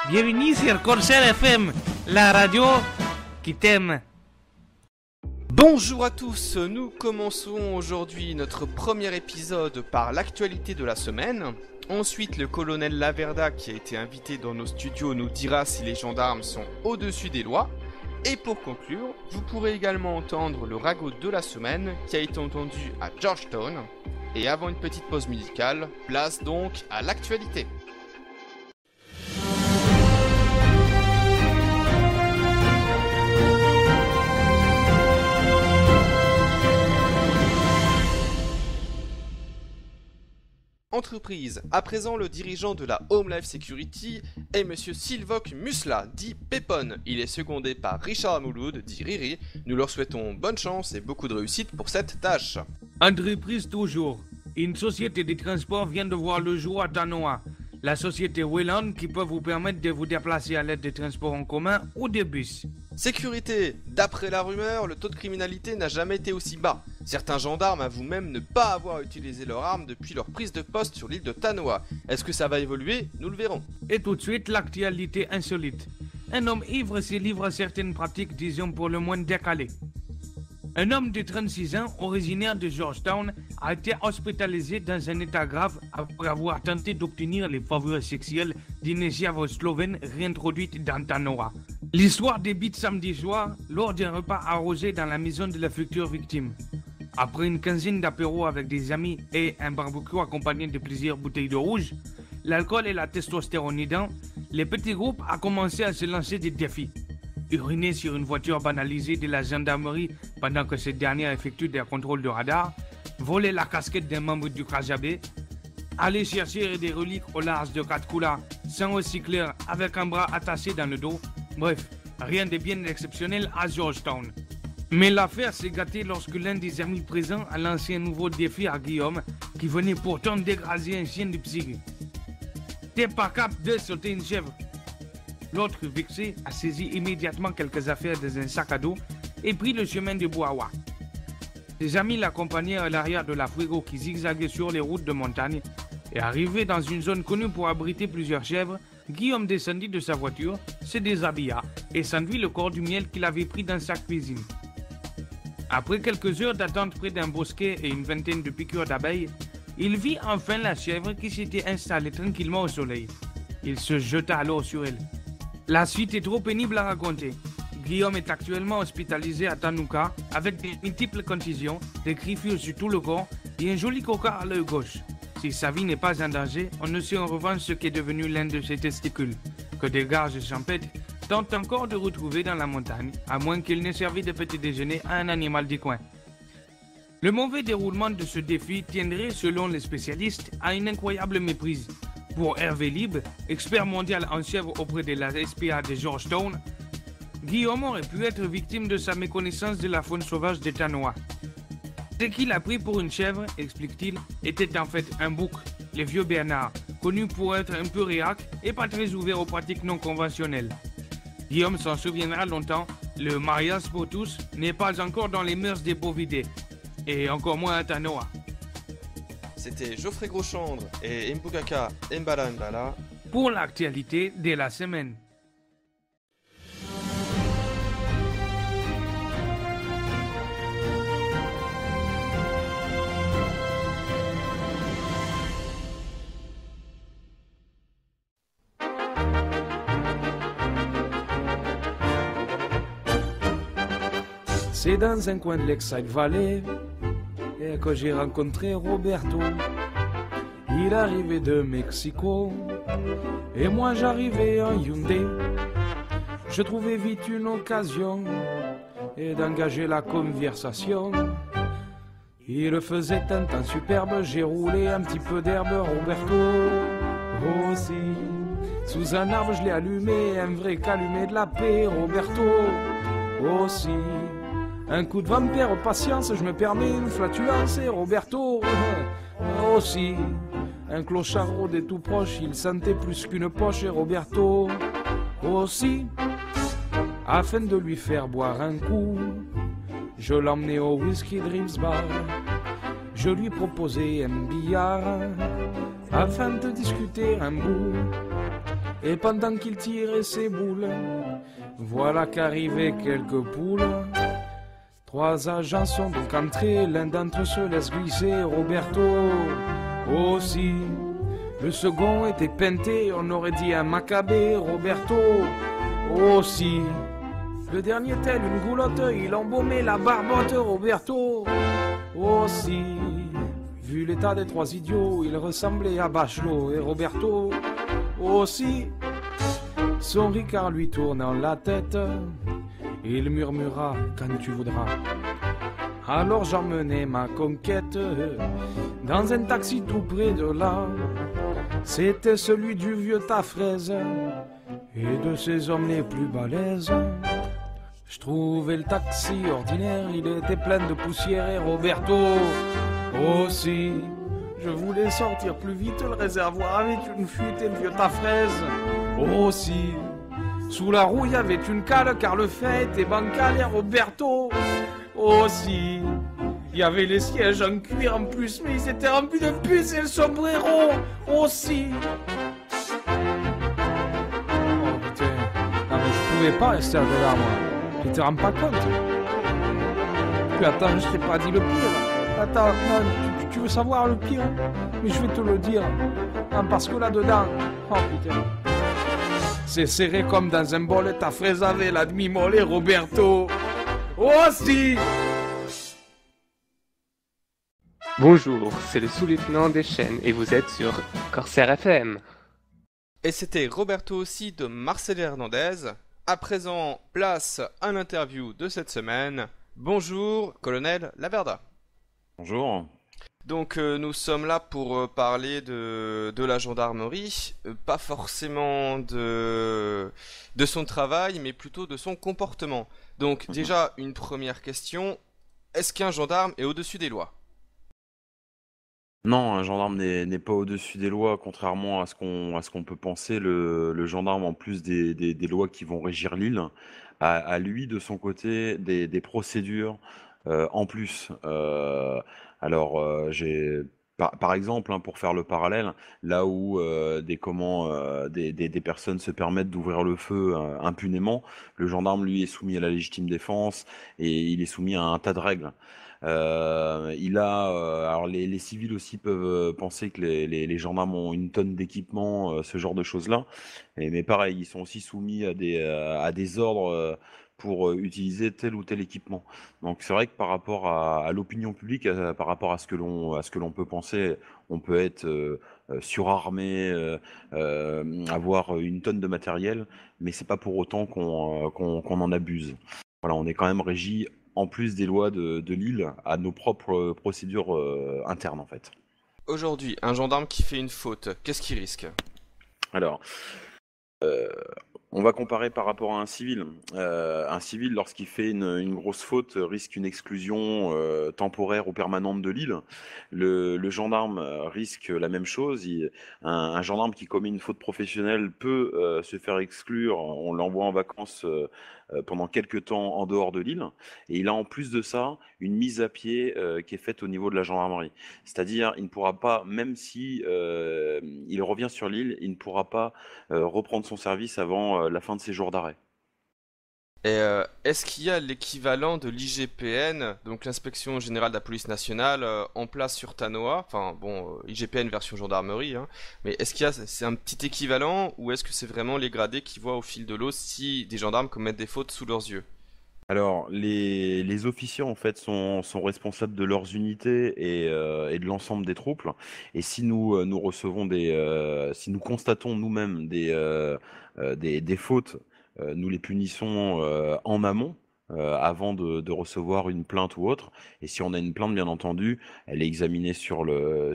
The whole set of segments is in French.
Bienvenue sur Corsair FM, la radio qui t'aime. Bonjour à tous, nous commençons aujourd'hui notre premier épisode par l'actualité de la semaine. Ensuite, le colonel Laverda, qui a été invité dans nos studios, nous dira si les gendarmes sont au-dessus des lois. Et pour conclure, vous pourrez également entendre le ragot de la semaine qui a été entendu à Georgetown. Et avant une petite pause musicale, place donc à l'actualité. Entreprise. À présent, le dirigeant de la Home Life Security est Monsieur Silvok Musla, dit Pépon. Il est secondé par Richard Mouloud, dit Riri. Nous leur souhaitons bonne chance et beaucoup de réussite pour cette tâche. Entreprise toujours. Une société de transport vient de voir le jour à Tanoa. La société Wayland qui peut vous permettre de vous déplacer à l'aide des transports en commun ou des bus. Sécurité. D'après la rumeur, le taux de criminalité n'a jamais été aussi bas. Certains gendarmes avouent même ne pas avoir utilisé leur arme depuis leur prise de poste sur l'île de Tanoa. Est-ce que ça va évoluer? Nous le verrons. Et tout de suite, l'actualité insolite. Un homme ivre se livre à certaines pratiques, disons pour le moins décalées. Un homme de 36 ans, originaire de Georgetown, a été hospitalisé dans un état grave après avoir tenté d'obtenir les faveurs sexuelles d'une chèvre slovène réintroduite dans Tanoa. L'histoire débute samedi soir lors d'un repas arrosé dans la maison de la future victime. Après une quinzaine d'apéros avec des amis et un barbecue accompagné de plusieurs bouteilles de rouge, l'alcool et la testostérone aidant, le petit groupe a commencé à se lancer des défis. Uriner sur une voiture banalisée de la gendarmerie pendant que cette dernière effectue des contrôles de radar, voler la casquette d'un membre du Kajabé, aller chercher des reliques au large de Katkula sans recycleur avec un bras attaché dans le dos, bref, rien de bien exceptionnel à Georgetown. Mais l'affaire s'est gâtée lorsque l'un des amis présents a lancé un nouveau défi à Guillaume qui venait pourtant dégraser un chien de psy. T'es pas capable de sauter une chèvre. L'autre, vexé, a saisi immédiatement quelques affaires dans un sac à dos et pris le chemin de Bouawa. Ses amis l'accompagnèrent à l'arrière de la Fuego qui zigzaguait sur les routes de montagne et arrivé dans une zone connue pour abriter plusieurs chèvres, Guillaume descendit de sa voiture, se déshabilla et s'enduit le corps du miel qu'il avait pris dans sa cuisine. Après quelques heures d'attente près d'un bosquet et une vingtaine de piqûres d'abeilles, il vit enfin la chèvre qui s'était installée tranquillement au soleil. Il se jeta alors sur elle. La suite est trop pénible à raconter. Guillaume est actuellement hospitalisé à Tanuka avec de multiples contusions, des griffures sur tout le corps et un joli coca à l'œil gauche. Si sa vie n'est pas en danger, on ne sait en revanche ce qu'est devenu l'un de ses testicules, que des garges champêtres tentent encore de retrouver dans la montagne, à moins qu'il n'ait servi de petit déjeuner à un animal du coin. Le mauvais déroulement de ce défi tiendrait, selon les spécialistes, à une incroyable méprise. Pour Hervé Libre, expert mondial en chèvre auprès de la SPA de Georgetown, Guillaume aurait pu être victime de sa méconnaissance de la faune sauvage de Tanoa. Ce qu'il a pris pour une chèvre, explique-t-il, était en fait un bouc, le vieux Bernard, connu pour être un peu réac et pas très ouvert aux pratiques non conventionnelles. Guillaume s'en souviendra longtemps, le mariage pour tous n'est pas encore dans les mœurs des bovidés, et encore moins à Tanoa. C'était Geoffrey Groschandre et Mbugaka Mbala Mbala pour l'actualité de la semaine. C'est dans un coin de Lakeside Valley que j'ai rencontré Roberto. Il arrivait de Mexico et moi j'arrivais en Hyundai. Je trouvais vite une occasion d'engager la conversation. Il faisait un temps superbe, j'ai roulé un petit peu d'herbe. Roberto aussi, sous un arbre je l'ai allumé, un vrai calumet de la paix. Roberto aussi, un coup de vampire, patience, je me permets une flatulence. Et Roberto aussi, un clochard rôdé tout proche, il sentait plus qu'une poche. Et Roberto aussi, afin de lui faire boire un coup, je l'emmenais au Whiskey Dreams Bar. Je lui proposais un billard afin de discuter un bout. Et pendant qu'il tirait ses boules, voilà qu'arrivaient quelques poules. 3 agents sont donc entrés, l'un d'entre eux se laisse glisser, Roberto aussi. Le second était peinté, on aurait dit un macabé, Roberto aussi. Le dernier tel une goulotte, il embaumait la barbotte, Roberto aussi. Vu l'état des 3 idiots, il ressemblait à Bachelot et Roberto aussi. Son Ricard lui tournant la tête, il murmura quand tu voudras. Alors j'emmenai ma conquête dans un taxi tout près de là. C'était celui du vieux Tafraise et de ses hommes les plus balèzes. Je trouvais le taxi ordinaire, il était plein de poussière et Roberto aussi. Je voulais sortir plus vite, le réservoir avait une fuite et le vieux Tafraise aussi. Sous la roue, il y avait une cale car le fait était bancal et Roberto aussi. Il y avait les sièges en cuir en plus, mais ils étaient remplis de puces et le sombrero aussi. Oh putain, non mais je pouvais pas rester là, moi. Tu te rends pas compte? Puis attends, je t'ai pas dit le pire. Attends, non, tu veux savoir le pire? Mais je vais te le dire. Non, parce que là-dedans, oh putain, c'est serré comme dans un bol, ta fraise avait la demi-molle et Roberto aussi. Bonjour, c'est le sous-lieutenant des chaînes et vous êtes sur Corsair FM. Et c'était Roberto aussi de Marcelo Hernandez. À présent, place à l'interview de cette semaine. Bonjour, colonel Laverda. Bonjour. Donc nous sommes là pour parler de la gendarmerie, pas forcément de son travail, mais plutôt de son comportement. Donc déjà, une première question, est-ce qu'un gendarme est au-dessus des lois ? Non, un gendarme n'est pas au-dessus des lois, contrairement à ce qu'on peut penser. Le gendarme, en plus des lois qui vont régir l'île, a lui, de son côté, des procédures en plus. J'ai par exemple, hein, pour faire le parallèle, là où des personnes se permettent d'ouvrir le feu impunément, le gendarme, lui, est soumis à la légitime défense et il est soumis à un tas de règles. Alors les civils aussi peuvent penser que les gendarmes ont une tonne d'équipement, ce genre de choses-là. Mais pareil, ils sont aussi soumis à des ordres pour utiliser tel ou tel équipement. Donc c'est vrai que par rapport à l'opinion publique, par rapport à ce que l'on peut penser, on peut être surarmé, avoir une tonne de matériel, mais c'est pas pour autant qu'on en abuse. Voilà, on est quand même régi, en plus des lois de l'île, à nos propres procédures internes en fait. Aujourd'hui, un gendarme qui fait une faute, qu'est-ce qu'il risque ? Alors, on va comparer par rapport à un civil. Un civil, lorsqu'il fait une grosse faute, risque une exclusion temporaire ou permanente de l'île. Le gendarme risque la même chose. Un gendarme qui commet une faute professionnelle peut se faire exclure. On l'envoie en vacances pendant quelques temps en dehors de l'île. Et il a en plus de ça une mise à pied qui est faite au niveau de la gendarmerie. C'est-à-dire, il ne pourra pas, même si il revient sur l'île, il ne pourra pas reprendre son service avant la fin de ses jours d'arrêt. Et est-ce qu'il y a l'équivalent de l'IGPN, donc l'inspection générale de la police nationale, en place sur Tanoa? Enfin bon, IGPN version gendarmerie, hein. Mais est-ce qu'il y a c'est un petit équivalent ou est-ce que c'est vraiment les gradés qui voient au fil de l'eau si des gendarmes commettent des fautes sous leurs yeux? Alors, les officiers en fait sont responsables de leurs unités et de l'ensemble des troupes. Et si nous recevons si nous constatons nous-mêmes des fautes, nous les punissons en amont. Avant de recevoir une plainte ou autre. Et si on a une plainte, bien entendu, elle est examinée sur le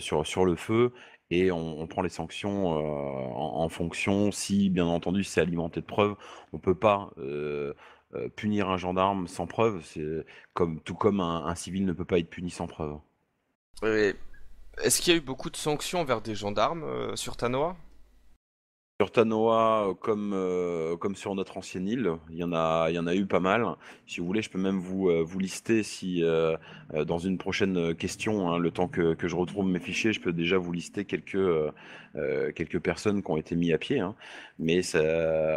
feu et on prend les sanctions en fonction. Si, bien entendu, c'est alimenté de preuves, on peut pas punir un gendarme sans preuve. C'est tout comme un civil ne peut pas être puni sans preuve. Et est-ce qu'il y a eu beaucoup de sanctions envers des gendarmes sur Tanoa? Sur Tanoa, comme sur notre ancienne île, il y en a eu pas mal. Si vous voulez, je peux même vous lister si dans une prochaine question, hein, le temps que je retrouve mes fichiers, je peux déjà vous lister quelques personnes qui ont été mis à pied, hein. Mais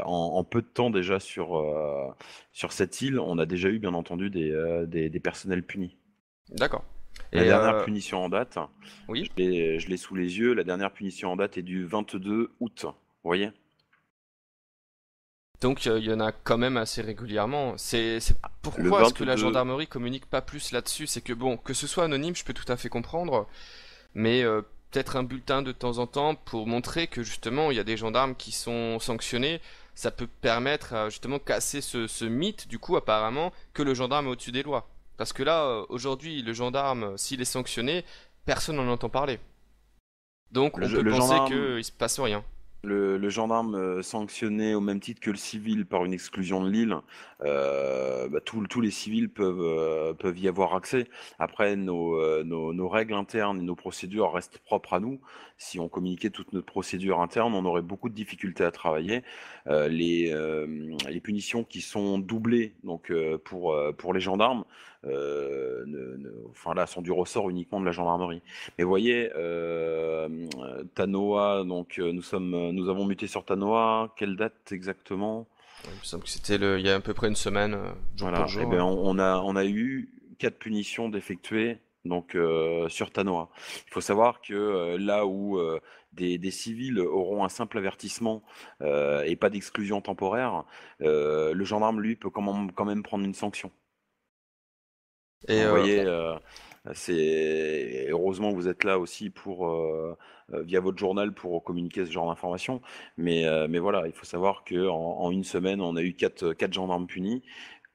en peu de temps déjà sur cette île, on a déjà eu bien entendu des personnels punis. D'accord. La Et dernière punition en date, oui. je l'ai sous les yeux, la dernière punition en date est du 22 août. Vous voyez? Donc il y en a quand même assez régulièrement. Le Pourquoi est-ce que la 22, gendarmerie communique pas plus là-dessus? C'est que bon, que ce soit anonyme, je peux tout à fait comprendre, mais peut-être un bulletin de temps en temps pour montrer que justement il y a des gendarmes qui sont sanctionnés. Ça peut permettre à justement casser ce mythe du coup apparemment que le gendarme est au-dessus des lois. Parce que là, aujourd'hui, le gendarme, s'il est sanctionné, personne n'en entend parler. Donc le, on ge- peut le penser gendarme, qu'il se passe rien. le gendarme sanctionné au même titre que le civil par une exclusion de l'île, bah, tous les civils peuvent y avoir accès. Après, nos règles internes et nos procédures restent propres à nous. Si on communiquait toute notre procédure interne, on aurait beaucoup de difficultés à travailler. Les punitions qui sont doublées donc, pour les gendarmes, enfin là, sont du ressort uniquement de la gendarmerie. Mais vous voyez, Tanoa, donc nous avons muté sur Tanoa. Quelle date exactement? Il me semble que c'était il y a à peu près une semaine, jour pour Voilà. Eh jour. bien, on a eu 4 punitions d'effectuer donc sur Tanoa. Il faut savoir que là où des civils auront un simple avertissement et pas d'exclusion temporaire, le gendarme lui peut quand même prendre une sanction. Et Donc, vous voyez, heureusement que vous êtes là aussi via votre journal pour communiquer ce genre d'informations. Mais voilà, il faut savoir qu'en une semaine, on a eu quatre gendarmes punis.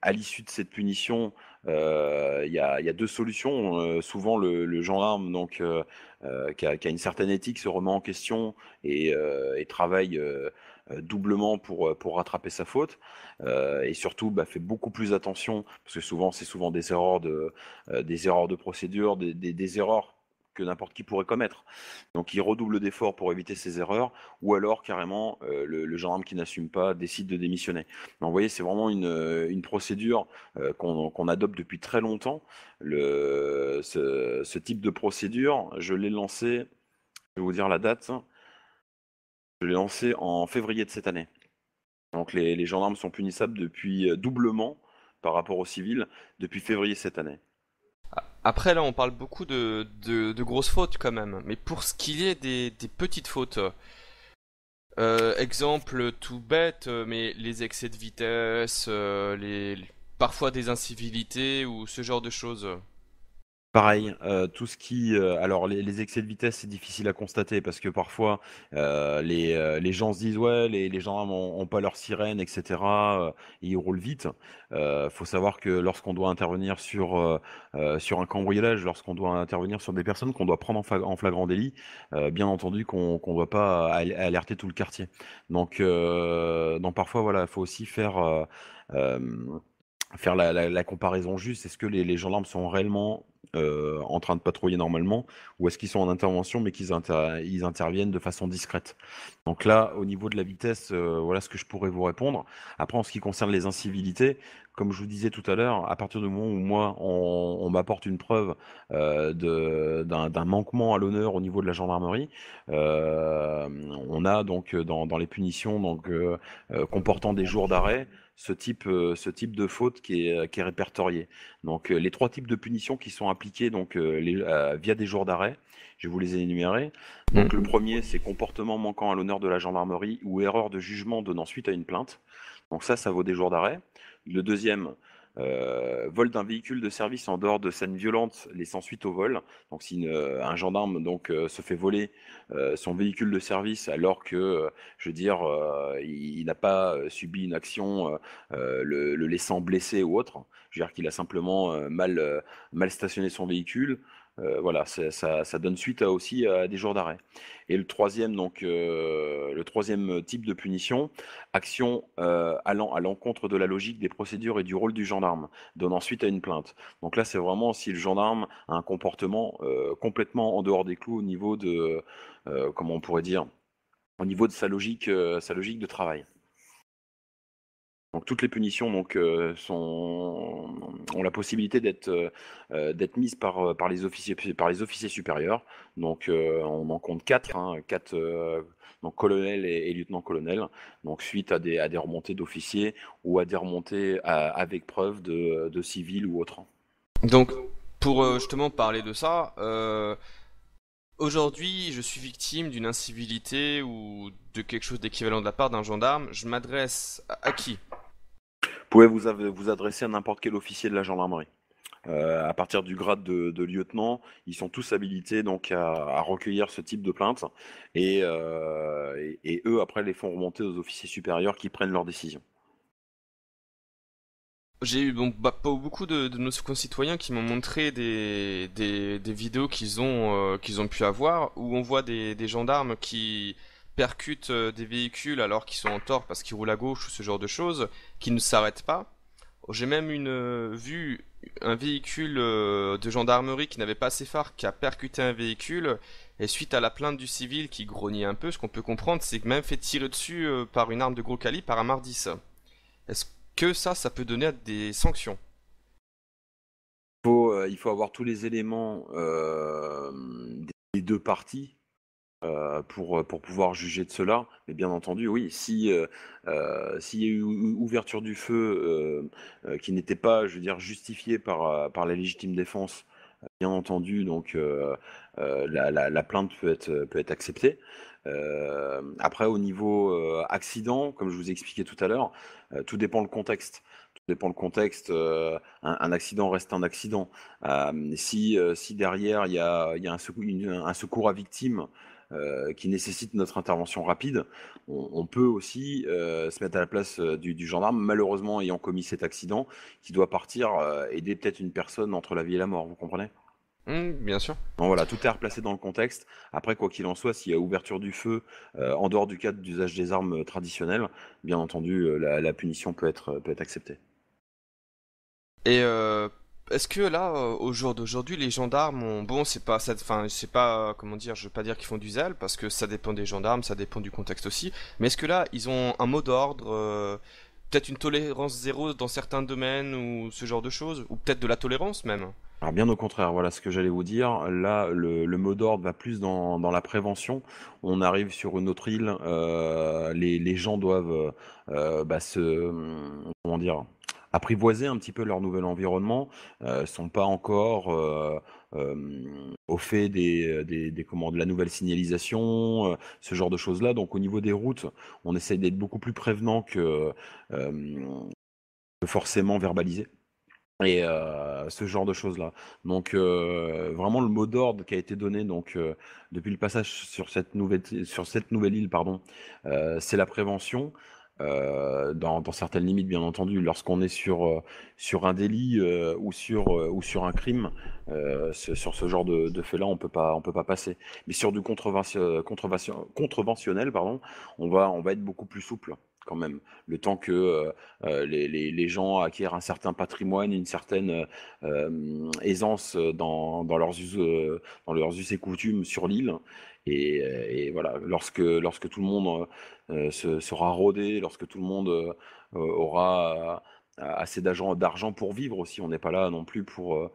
À l'issue de cette punition, il y a deux solutions. Souvent, le gendarme qui a une certaine éthique se remet en question et travaille doublement pour rattraper sa faute. Et surtout, bah, fait beaucoup plus attention, parce que c'est souvent des erreurs de procédure, des erreurs que n'importe qui pourrait commettre. Donc il redouble d'efforts pour éviter ces erreurs, ou alors carrément le gendarme qui n'assume pas décide de démissionner. Donc vous voyez, c'est vraiment une procédure qu'on adopte depuis très longtemps. Ce type de procédure, je l'ai lancé, je vais vous dire la date, je l'ai lancé en février de cette année. Donc les gendarmes sont punissables depuis doublement par rapport aux civils depuis février cette année. après, là, on parle beaucoup de grosses fautes quand même. Mais pour ce qui est des petites fautes, exemple tout bête, mais les excès de vitesse, parfois des incivilités ou ce genre de choses. Pareil, tout ce qui, alors les excès de vitesse, c'est difficile à constater parce que parfois, les gens se disent: «Ouais, les gendarmes ont pas leur sirène et cetera, et ils roulent vite». Faut savoir que lorsqu'on doit intervenir sur un cambriolage, lorsqu'on doit intervenir sur des personnes qu'on doit prendre en flagrant délit, bien entendu qu'on doit pas alerter tout le quartier. Donc parfois, voilà, il faut aussi faire la comparaison juste. Est-ce que les gendarmes sont réellement en train de patrouiller normalement, ou est-ce qu'ils sont en intervention mais ils interviennent de façon discrète? Donc là, au niveau de la vitesse, voilà ce que je pourrais vous répondre. Après, en ce qui concerne les incivilités, comme je vous disais tout à l'heure, à partir du moment où moi, on m'apporte une preuve d'un manquement à l'honneur au niveau de la gendarmerie, on a donc dans les punitions comportant des jours d'arrêt, ce type de faute qui est répertorié. Donc les trois types de punitions qui sont appliquées via des jours d'arrêt, je vais vous les énumérer. Donc le premier, c'est comportement manquant à l'honneur de la gendarmerie ou erreur de jugement donnant suite à une plainte. Donc ça vaut des jours d'arrêt. Le deuxième, vol d'un véhicule de service en dehors de scènes violentes laissant suite au vol. Donc si un gendarme se fait voler son véhicule de service alors que, je veux dire, il n'a pas subi une action le laissant blessé ou autre. Je veux dire qu'il a simplement mal stationné son véhicule. Voilà, ça donne suite aussi à des jours d'arrêt. Et le troisième type de punition, action allant à l'encontre de la logique des procédures et du rôle du gendarme, donnant suite à une plainte. Donc là, c'est vraiment si le gendarme a un comportement complètement en dehors des clous au niveau de, comment on pourrait dire, au niveau de sa logique de travail. Donc toutes les punitions ont la possibilité d'être mises par les officiers supérieurs. Donc on en compte 4, donc colonel et lieutenant-colonel. Donc suite à des remontées d'officiers ou à des remontées avec preuve de civils ou autres. Donc, pour justement parler de ça, aujourd'hui, je suis victime d'une incivilité ou de quelque chose d'équivalent de la part d'un gendarme. Je m'adresse à qui? Vous pouvez vous adresser à n'importe quel officier de la gendarmerie. À partir du grade de lieutenant, ils sont tous habilités donc à recueillir ce type de plainte et eux après les font remonter aux officiers supérieurs qui prennent leurs décisions. J'ai eu pas beaucoup de nos concitoyens qui m'ont montré des vidéos qu'ils ont pu avoir où on voit des gendarmes qui percutent des véhicules alors qu'ils sont en tort parce qu'ils roulent à gauche ou ce genre de choses, qui ne s'arrêtent pas. J'ai même vu un véhicule de gendarmerie qui n'avait pas ses phares qui a percuté un véhicule et suite à la plainte du civil qui grognait un peu, ce qu'on peut comprendre, c'est que même fait tirer dessus par une arme de gros calibre par un Mardis. Est-ce que ça peut donner des sanctions? Il faut avoir tous les éléments des deux parties pour pouvoir juger de cela. Mais bien entendu, oui, s'il y a eu ouverture du feu qui n'était pas, je veux dire, justifiée par la légitime défense, bien entendu, donc la plainte peut être acceptée. Après, au niveau accident, comme je vous ai expliqué tout à l'heure, tout dépend le contexte. Tout dépend le contexte. Un accident reste un accident. Si derrière il y a un secours à victime qui nécessite notre intervention rapide, on peut aussi se mettre à la place du gendarme, malheureusement ayant commis cet accident, qui doit partir aider peut-être une personne entre la vie et la mort, vous comprenez? Bien sûr. Donc voilà, tout est replacé dans le contexte. Après, quoi qu'il en soit, s'il y a ouverture du feu en dehors du cadre d'usage des armes traditionnelles, bien entendu, la punition peut être acceptée. Et est-ce que là, au jour d'aujourd'hui, les gendarmes ont... Bon, c'est pas, comment dire, je veux pas dire qu'ils font du zèle, parce que ça dépend des gendarmes, ça dépend du contexte aussi, mais est-ce que là, ils ont un mot d'ordre, peut-être une tolérance zéro dans certains domaines, ou ce genre de choses, ou peut-être de la tolérance même? Alors bien au contraire, voilà ce que j'allais vous dire. Là, le mot d'ordre va plus dans la prévention. On arrive sur une autre île, les gens doivent comment dire, apprivoiser un petit peu leur nouvel environnement. Sont pas encore au fait de la nouvelle signalisation, ce genre de choses-là. Donc au niveau des routes, on essaye d'être beaucoup plus prévenant que forcément verbalisé. Et ce genre de choses-là. Donc vraiment le mot d'ordre qui a été donné depuis le passage sur cette nouvelle île, pardon, c'est la prévention. Dans certaines limites, bien entendu, lorsqu'on est sur un délit ou sur un crime, sur ce genre de fait-là, on peut pas passer. Mais sur du contreventionnel, pardon, on va être beaucoup plus souple quand même, le temps que les gens acquièrent un certain patrimoine, une certaine aisance dans leurs us et coutumes sur l'île. Et voilà, lorsque tout le monde sera rodé, lorsque tout le monde aura assez d'argent pour vivre aussi, on n'est pas là non plus pour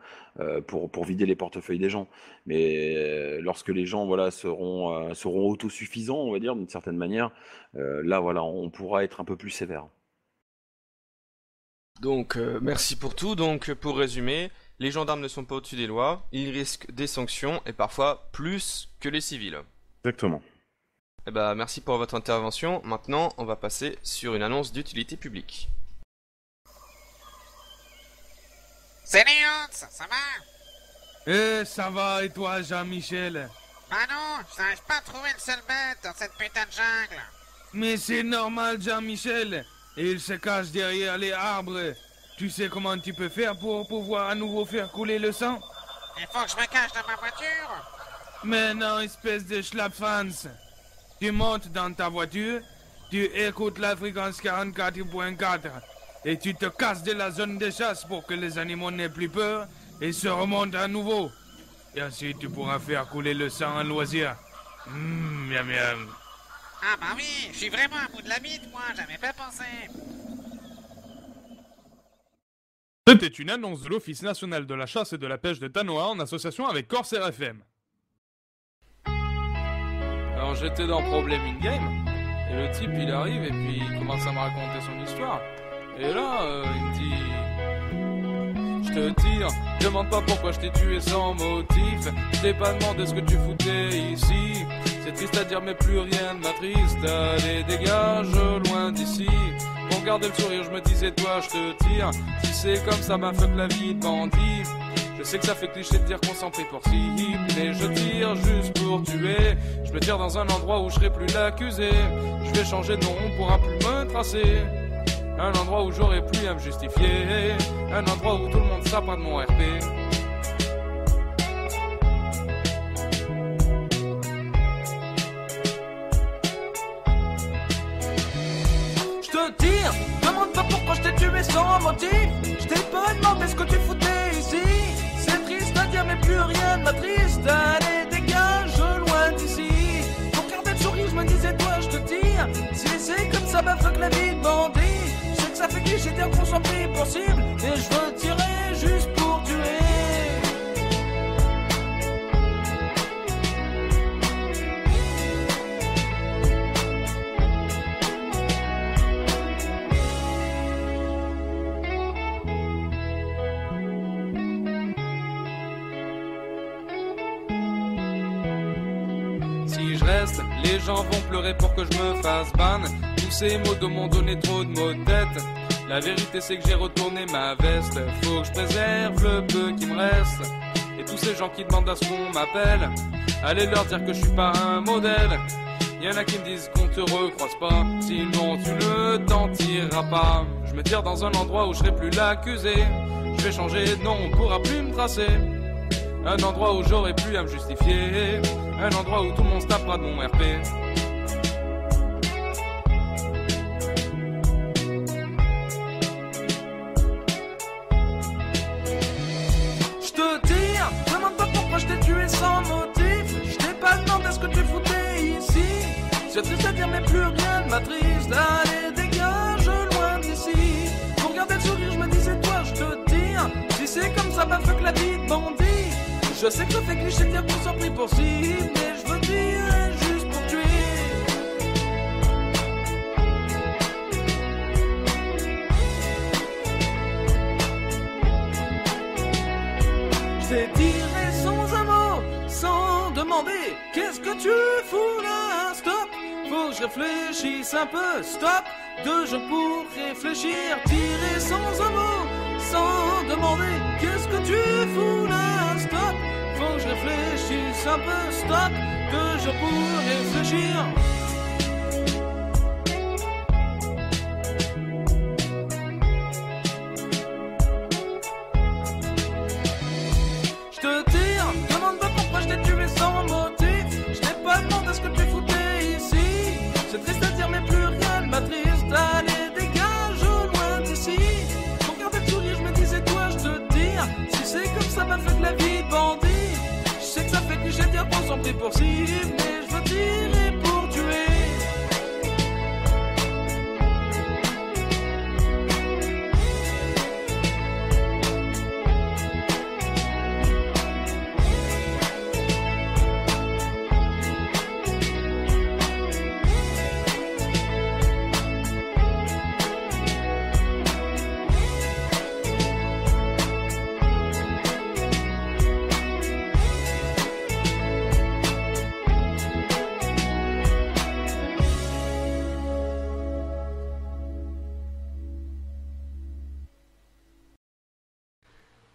vider les portefeuilles des gens. Mais lorsque les gens seront autosuffisants, on va dire d'une certaine manière, là voilà, on pourra être un peu plus sévère. Donc, merci pour tout. Donc, pour résumer, les gendarmes ne sont pas au-dessus des lois, ils risquent des sanctions et parfois plus que les civils. Exactement. Eh ben, merci pour votre intervention. Maintenant, on va passer sur une annonce d'utilité publique. Salut Hans, ça va? Ça va et toi, Jean-Michel? Bah non, j'arrive pas à trouver une seule bête dans cette putain de jungle. Mais c'est normal, Jean-Michel. Il se cache derrière les arbres. Tu sais comment tu peux faire pour pouvoir à nouveau faire couler le sang? Il faut que je me cache dans ma voiture. Mais non, espèce de schlapfans. Tu montes dans ta voiture, tu écoutes la fréquence 44.4 et tu te casses de la zone de chasse pour que les animaux n'aient plus peur et se remontent à nouveau. Et ensuite tu pourras faire couler le sang à loisir. Miam miam. Ah bah oui, je suis vraiment à bout de la bite, moi, j'avais pas pensé. C'était une annonce de l'Office national de la chasse et de la pêche de Tanoa en association avec Corsair FM. Alors j'étais dans Problem In-Game, et le type il arrive et puis il commence à me raconter son histoire. Et là, il me dit... Je te tire, demande pas pourquoi je t'ai tué sans motif. Je t'ai pas demandé ce que tu foutais ici. C'est triste à dire mais plus rien ne m'attriste. Allez dégage loin d'ici. Pour garder le sourire je me disais toi je te tire. Si c'est comme ça ma fuck la vie de bandit. Je sais que ça fait cliché de dire qu'on s'en prie pour cible, mais je tire juste pour tuer. Je me tire dans un endroit où je serai plus l'accusé. Je vais changer de nom, on pourra plus me tracer. Un endroit où j'aurai plus à me justifier. Un endroit où tout le monde sapera de mon RP. Je te tire, demande pas pourquoi je t'ai tué sans motif. Je t'ai pas demandé ce que tu foutais ici. C'est triste à dire mais plus rien ne m'attriste. Allez dégage loin d'ici. Pour garder le sourire je me disais toi je te tire. Si c'est comme ça bah fuck la vie de bandit. Je sais que ça fait cliché dire qu'on soit pris pour cible. Et je veux tirer juste pour tuer. Si je reste, les gens vont pleurer pour que je me fasse ban. Tous ces mots de m'ont donné trop de maux de tête. La vérité c'est que j'ai retourné ma veste. Faut que je préserve le peu qui me reste. Et tous ces gens qui demandent à ce qu'on m'appelle, allez leur dire que je suis pas un modèle. Y'en a qui me disent qu'on te recroise pas, sinon tu ne t'en tireras pas. Je me tire dans un endroit où je serai plus l'accusé. Je vais changer de nom, on pourra plus me tracer. Un endroit où j'aurai plus à me justifier. Un endroit où tout le monde se tapera de mon RP. Je te tire, demande pas pourquoi je t'ai tué sans motif. Je t'ai pas demandé ce que tu foutais ici. C'est triste à dire mais plus rien ne m'attriste. Allez dégage loin d'ici. Pour garder le sourire je me disais toi je te tire. Si c'est comme ça bah fuck la vie de bandit. Je sais que ça fait cliché de dire qu'on s'en prie pour cible. Mais je veux tirer juste pour tuer. Je t'ai tiré sans un mot, sans demander qu'est-ce que tu fous là. Stop, faut que je réfléchisse un peu. Stop, 2 jours pour réfléchir. Tirer sans un mot, sans demander qu'est-ce que tu fous là. Stop, faut que je réfléchisse un peu. Stop, 2 jours pour réfléchir. Je te tire, demande pas pourquoi je t'ai tué sans motif. Je t'ai pas demandé ce que tu foutais ici. C'est triste à dire mais plus rien ne m'attriste. Allez dégage loin d'ici. Pour garder le sourire je me disais toi je te tire. Si c'est comme ça m'a fait de la vie de bandit. Je sais que ça fait cliché de dire qu'on s'en prie pour cible. Mais je veux tirer pour tuer.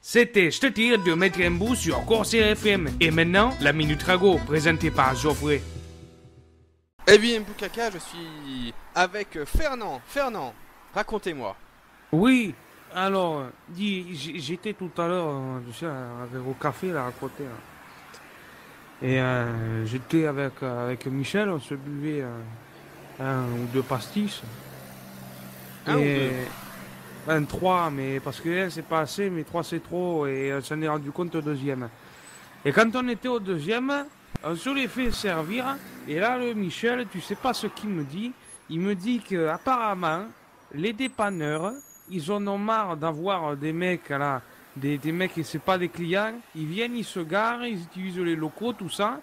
C'était Je te tire de Maître Mbou sur Corsair FM. Et maintenant, la Minute Rago, présentée par Geoffrey. Eh bien, Mboukaka, je suis avec Fernand. Fernand, racontez-moi. Oui, alors, j'étais tout à l'heure, tu sais, au café là à côté. Là. Et j'étais avec Michel, on se buvait 1 ou 2 pastis. Un ou deux? 3, mais parce que 1 c'est pas assez, mais 3 c'est trop, et on s'en est rendu compte au 2e. Et quand on était au 2e, Je les fais servir, et là, le Michel, tu sais pas ce qu'il me dit. Il me dit que apparemment, les dépanneurs, ils en ont marre d'avoir des mecs, là, des mecs qui c'est pas des clients. Ils viennent, ils se garent, ils utilisent les locaux, tout ça.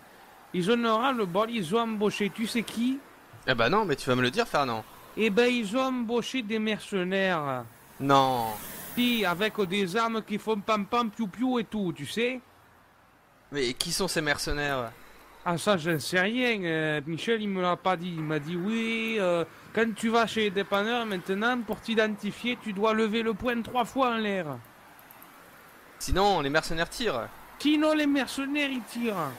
Ils en ont ras le bol, ils ont embauché, tu sais qui? Eh ben non, mais tu vas me le dire, Fernand. Eh ben, ils ont embauché des mercenaires. Non. Si, avec des armes qui font pam-pam, piou-piou et tout, tu sais? Mais qui sont ces mercenaires? Ah ça, j'en sais rien. Michel, il me l'a pas dit. Il m'a dit, oui, quand tu vas chez les dépanneurs, maintenant, pour t'identifier, tu dois lever le poing 3 fois en l'air. Sinon, les mercenaires tirent. Sinon, les mercenaires, ils tirent.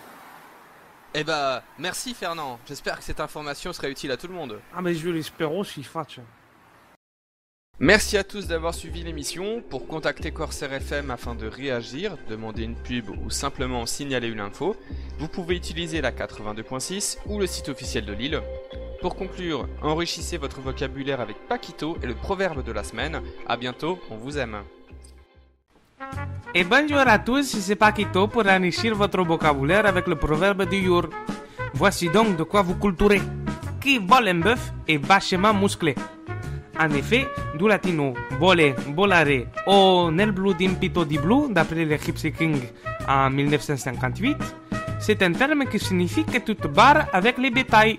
Eh bah, merci Fernand. J'espère que cette information sera utile à tout le monde. Ah mais je l'espère aussi, Fatch. Merci à tous d'avoir suivi l'émission. Pour contacter Corsair FM afin de réagir, demander une pub ou simplement signaler une info, vous pouvez utiliser la 82.6 ou le site officiel de Lille. Pour conclure, enrichissez votre vocabulaire avec Paquito et le proverbe de la semaine. A bientôt, on vous aime. Et bonjour à tous, c'est Paquito pour enrichir votre vocabulaire avec le proverbe du jour. Voici donc de quoi vous culturer. Qui vole un bœuf est vachement musclé. En effet, du latino vole, volare o nel blu d'impito di blu, d'après le Gypsy King en 1958, c'est un terme qui signifie que tu te barres avec les bétails.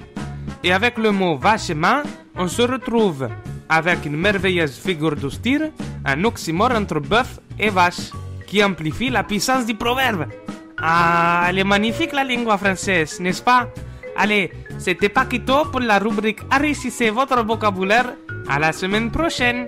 Et avec le mot vachement, on se retrouve avec une merveilleuse figure de style, un oxymore entre bœuf et vache, qui amplifie la puissance du proverbe. Ah, elle est magnifique la lingua française, n'est-ce pas? Allez, c'était Paquito pour la rubrique Enrichissez votre vocabulaire. À la semaine prochaine!